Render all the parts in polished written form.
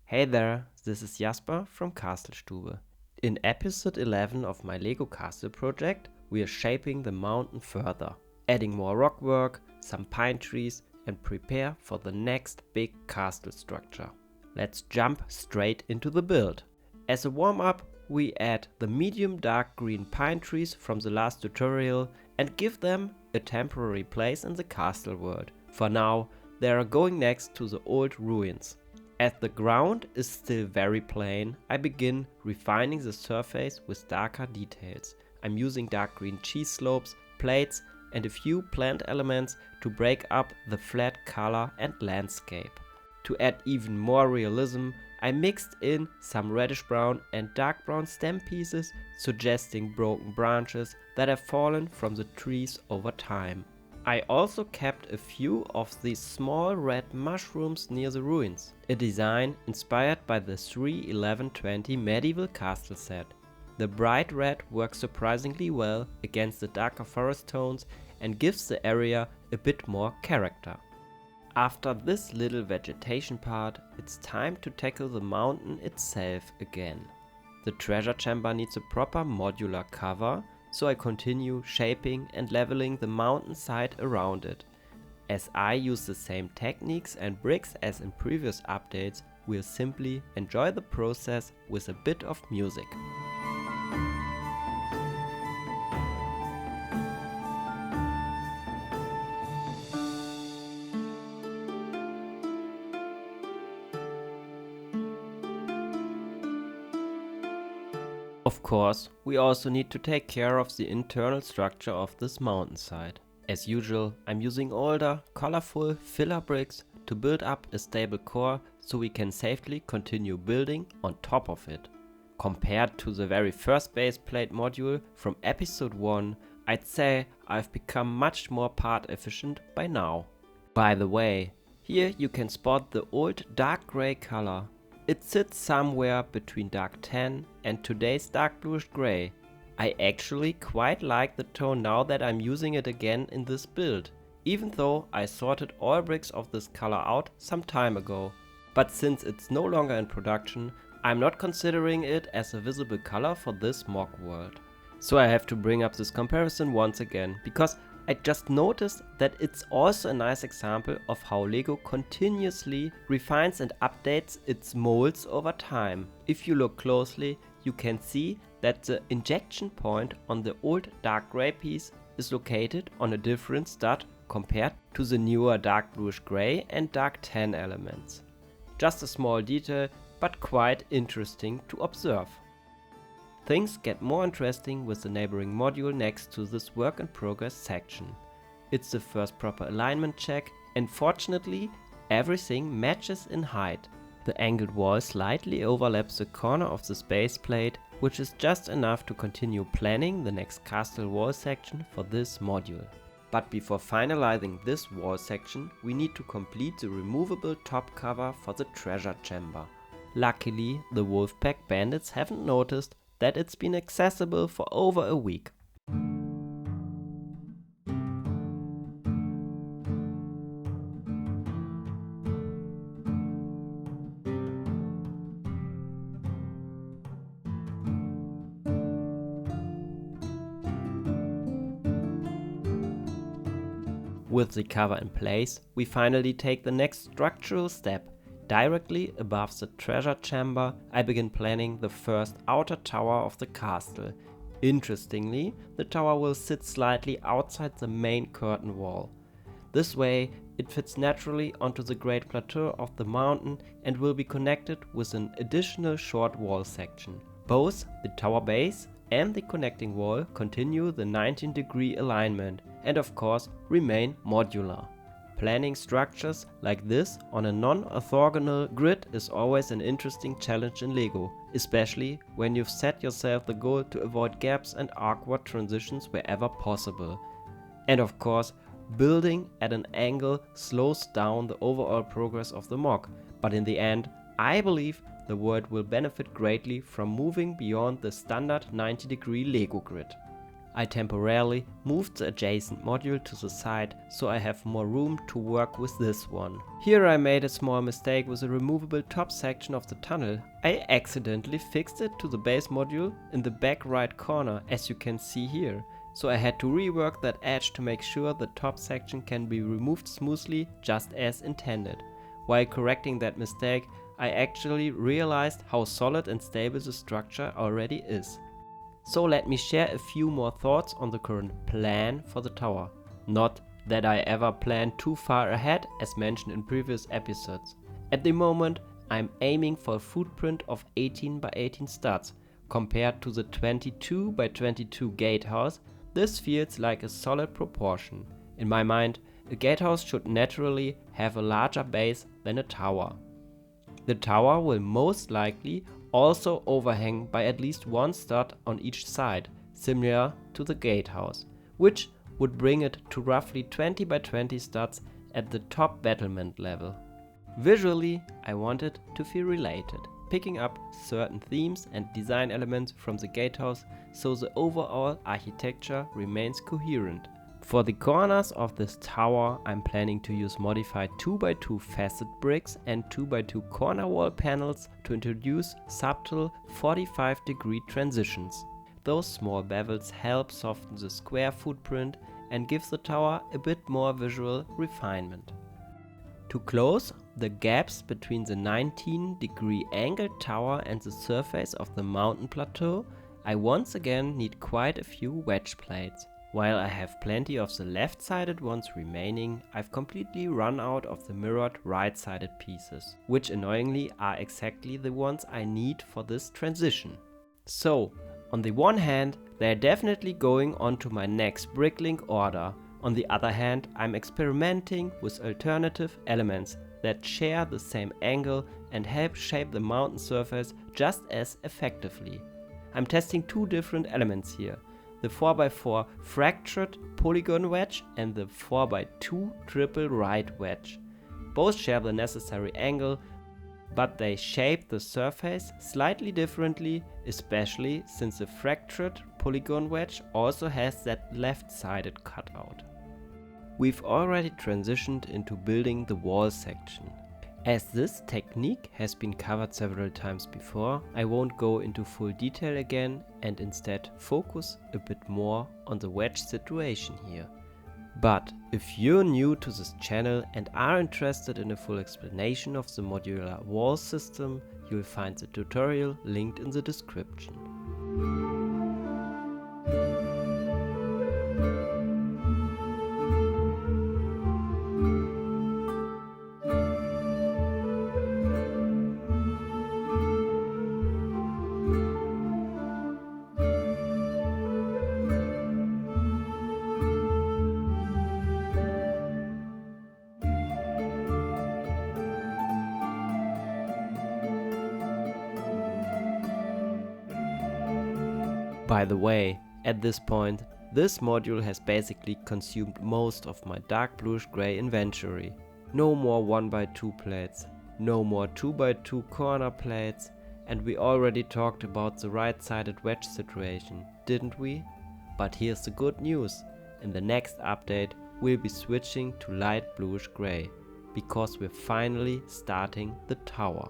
Hey there, this is Jasper from Castlestube. In episode 11 of my Lego castle project, we are shaping the mountain further, adding more rockwork, some pine trees, and prepare for the next big castle structure. Let's jump straight into the build. As a warm-up, we add the medium dark green pine trees from the last tutorial and give them a temporary place in the castle world. For now, they are going next to the old ruins. As the ground is still very plain, I begin refining the surface with darker details. I'm using dark green cheese slopes, plates, and a few plant elements to break up the flat color and landscape. To add even more realism, I mixed in some reddish brown and dark brown stem pieces, suggesting broken branches that have fallen from the trees over time. I also kept a few of these small red mushrooms near the ruins, a design inspired by the 3-11-20 medieval castle set. The bright red works surprisingly well against the darker forest tones and gives the area a bit more character. After this little vegetation part, it's time to tackle the mountain itself again. The treasure chamber needs a proper modular cover, so I continue shaping and leveling the mountainside around it. As I use the same techniques and bricks as in previous updates, we'll simply enjoy the process with a bit of music. Of course, we also need to take care of the internal structure of this mountainside. As usual, I'm using older, colorful filler bricks to build up a stable core so we can safely continue building on top of it. Compared to the very first base plate module from episode 1, I'd say I've become much more part efficient by now. By the way, here you can spot the old dark gray color. It sits somewhere between dark tan and today's dark bluish gray. I actually quite like the tone now that I'm using it again in this build, even though I sorted all bricks of this color out some time ago. But since it's no longer in production, I'm not considering it as a visible color for this mock world. So I have to bring up this comparison once again, because I just noticed that it's also a nice example of how Lego continuously refines and updates its molds over time. If you look closely, you can see that the injection point on the old dark gray piece is located on a different stud compared to the newer dark bluish gray and dark tan elements. Just a small detail, but quite interesting to observe. Things get more interesting with the neighboring module next to this work in progress section. It's the first proper alignment check, and fortunately everything matches in height. The angled wall slightly overlaps the corner of this base plate, which is just enough to continue planning the next castle wall section for this module. But before finalizing this wall section, we need to complete the removable top cover for the treasure chamber. Luckily, the Wolfpack bandits haven't noticed that it's been accessible for over a week. With the cover in place, we finally take the next structural step. Directly above the treasure chamber, I begin planning the first outer tower of the castle. Interestingly, the tower will sit slightly outside the main curtain wall. This way, it fits naturally onto the great plateau of the mountain and will be connected with an additional short wall section. Both the tower base and the connecting wall continue the 19-degree alignment and of course remain modular. Planning structures like this on a non-orthogonal grid is always an interesting challenge in Lego, especially when you've set yourself the goal to avoid gaps and awkward transitions wherever possible. And of course, building at an angle slows down the overall progress of the mock, but in the end, I believe the world will benefit greatly from moving beyond the standard 90-degree Lego grid. I temporarily moved the adjacent module to the side so I have more room to work with this one. Here I made a small mistake with a removable top section of the tunnel. I accidentally fixed it to the base module in the back right corner, as you can see here. So I had to rework that edge to make sure the top section can be removed smoothly just as intended. While correcting that mistake, I actually realized how solid and stable the structure already is. So let me share a few more thoughts on the current plan for the tower. Not that I ever planned too far ahead as mentioned in previous episodes. At the moment I'm aiming for a footprint of 18 by 18 studs. Compared to the 22 by 22 gatehouse, this feels like a solid proportion. In my mind, a gatehouse should naturally have a larger base than a tower. The tower will most likely also overhang by at least one stud on each side, similar to the gatehouse, which would bring it to roughly 20 by 20 studs at the top battlement level. Visually, I want it to feel related, picking up certain themes and design elements from the gatehouse so the overall architecture remains coherent. For the corners of this tower, I'm planning to use modified 2x2 facet bricks and 2x2 corner wall panels to introduce subtle 45-degree transitions. Those small bevels help soften the square footprint and give the tower a bit more visual refinement. To close the gaps between the 19-degree angled tower and the surface of the mountain plateau, I once again need quite a few wedge plates. While I have plenty of the left-sided ones remaining, I've completely run out of the mirrored right-sided pieces, which annoyingly are exactly the ones I need for this transition. So, on the one hand, they're definitely going onto my next bricklink order. On the other hand, I'm experimenting with alternative elements that share the same angle and help shape the mountain surface just as effectively. I'm testing two different elements here. The 4x4 fractured polygon wedge and the 4x2 triple right wedge. Both share the necessary angle, but they shape the surface slightly differently, especially since the fractured polygon wedge also has that left-sided cutout. We've already transitioned into building the wall section. As this technique has been covered several times before, I won't go into full detail again and instead focus a bit more on the wedge situation here. But if you're new to this channel and are interested in a full explanation of the modular wall system, you'll find the tutorial linked in the description. By the way, at this point, this module has basically consumed most of my dark bluish grey inventory. No more 1x2 plates, no more 2x2 corner plates, and we already talked about the right-sided wedge situation, didn't we? But here's the good news, in the next update we'll be switching to light bluish grey, because we're finally starting the tower.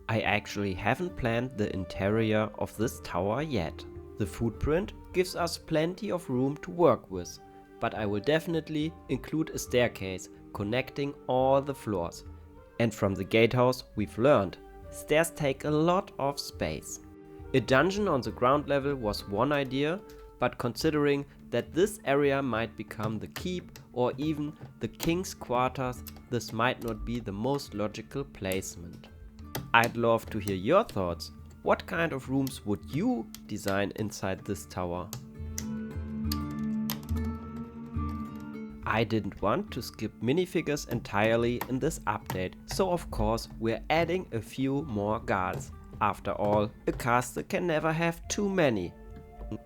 I actually haven't planned the interior of this tower yet. The footprint gives us plenty of room to work with, but I will definitely include a staircase connecting all the floors. And from the gatehouse we've learned, stairs take a lot of space. A dungeon on the ground level was one idea, but considering that this area might become the keep or even the king's quarters, this might not be the most logical placement. I'd love to hear your thoughts. What kind of rooms would you design inside this tower? I didn't want to skip minifigures entirely in this update, so of course we're adding a few more guards. After all, a caster can never have too many.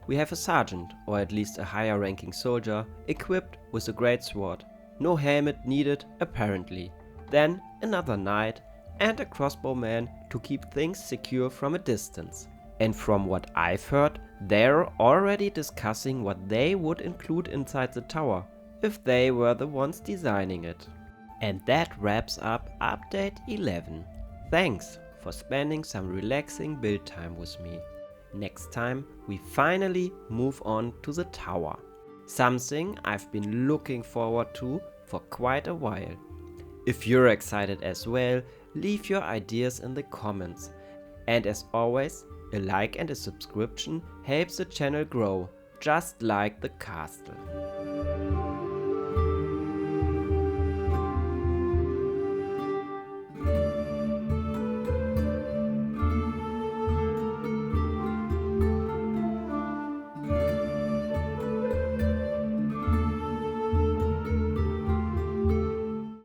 We have a sergeant, or at least a higher ranking soldier, equipped with a greatsword. No helmet needed apparently. Then another knight and a crossbowman to keep things secure from a distance. And from what I've heard, they're already discussing what they would include inside the tower, if they were the ones designing it. And that wraps up update 11. Thanks for spending some relaxing build time with me. Next time we finally move on to the tower. Something I've been looking forward to for quite a while. If you're excited as well, leave your ideas in the comments. And as always, a like and a subscription helps the channel grow, just like the castle.